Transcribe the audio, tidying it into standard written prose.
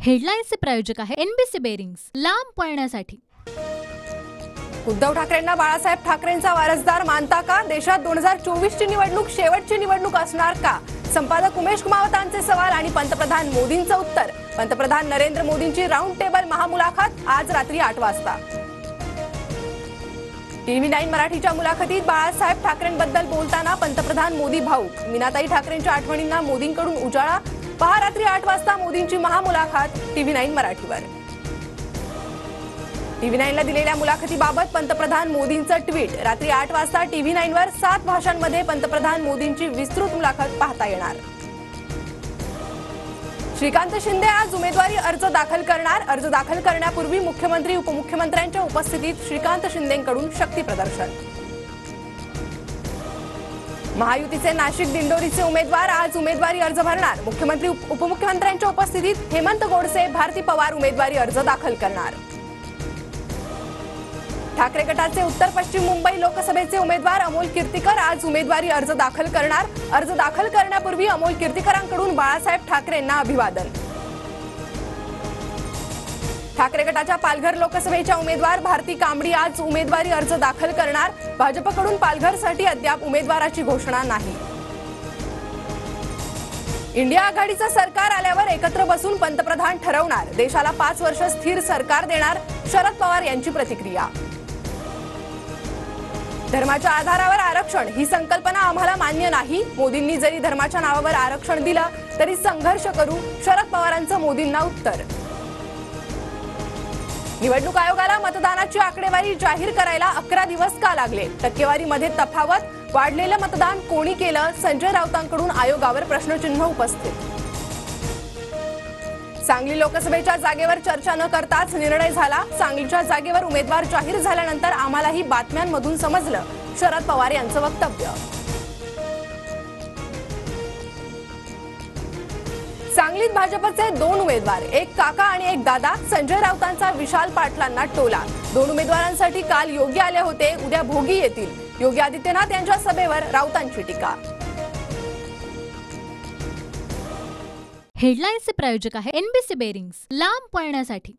हेडलाईन्सचे प्रायोजक आहे NBC bearings, लांब पळण्यासाठी। उद्धव ठाकरेंना बाळासाहेब ठाकरेंचा वारसदार मानता का? देशात 2024 ची निवडणूक शेवटची निवडणूक असणार का? संपादक उमेश कुमावतांचे सवाल आणि पंतप्रधान मोदींचं उत्तर। पंतप्रधान नरेंद्र मोदींची राऊंड टेबल महामुलाखत आज रात्री 8 वाजता। TV9 मराठीच्या मुलाखतीत बाळासाहेब ठाकरेंबद्दल बोलताना पंतप्रधान मोदी भाऊक। मीनाताई ठाकरेंच्या आठवणींना मोदींकडून उजाळा। पहा रात्री 8 वाजता मोदींची महामुलाखत TV9 मराठीवर। TV9 ला दिलेल्या मुलाखतीबाबत पंतप्रधान मोदींचं ट्विट। रात्री 8 वाजता TV9 वर 7 भाषांमध्ये पंतप्रधान मोदींची विस्तृत मुलाखत पाहता येणार। श्रीकांत शिंदे आज उमेदवारी अर्ज दाखल करणार। अर्ज दाखल करण्यापूर्वी मुख्यमंत्री उपमुख्यमंत्र्यांच्या उपस्थितीत श्रीकांत शिंदेंकडून शक्ती प्रदर्शन। महायुतीचे नाशिक दिंडोरीचे उमेदवार आज उमेदवारी अर्ज भरणार। मुख्यमंत्री उपमुख्यमंत्र्यांच्या उपस्थितीत हेमंत गोडसे, भारती पवार उमेदवारी अर्ज दाखल करणार। ठाकरे गटाचे उत्तर पश्चिम मुंबई लोकसभेचे उमेदवार अमोल कीर्तिकर आज उमेदवारी अर्ज दाखल करणार। अर्ज दाखल करण्यापूर्वी अमोल कीर्तिकरांकडून बाळासाहेब ठाकरेंना अभिवादन। ठाकरे गटाच्या पालघर लोकसभेच्या उमेदवार भारती कांबडी आज उमेदवारी अर्ज दाखल करणार। भाजपकडून पालघरसाठी अद्याप उमेदवाराची घोषणा नाही। इंडिया आघाडीचं सरकार आल्यावर एकत्र बसून पंतप्रधान ठरवणार। देशाला 5 वर्ष स्थिर सरकार देणार, शरद पवार यांची प्रतिक्रिया। धर्माच्या आधारावर आरक्षण ही संकल्पना आम्हाला मान्य नाही। मोदींनी जरी धर्माच्या नावावर आरक्षण दिलं तरी संघर्ष करू, शरद पवारांचं मोदींना उत्तर। निवडणूक आयोगाला मतदानाची आकडेवारी जाहीर करायला 11 दिवस का लागले? टक्केवारीमध्ये तफावत, वाढलेलं मतदान कोणी केलं? संजय राऊतांकडून आयोगावर प्रश्नचिन्ह उपस्थित। सांगली लोकसभेच्या जागेवर चर्चा न करताच निर्णय झाला। सांगलीच्या जागेवर उमेदवार जाहीर झाल्यानंतर आम्हालाही बातम्यांमधून समजलं, शरद पवार यांचं वक्तव्य। सांगलीत भाजपचे 2 उमेदवार, एक काका आणि एक दादा। संजय राऊतांचा विशाल पाटलांना टोला। 2 उमेदवारांसाठी काल योगी आले होते, उद्या भोगी येतील। योगी आदित्यनाथ यांच्या सभेवर राऊतांची टीका। हेडलाईन्सचे प्रायोजक आहे एनबीसी बेरिंग्स, लांब पळण्यासाठी।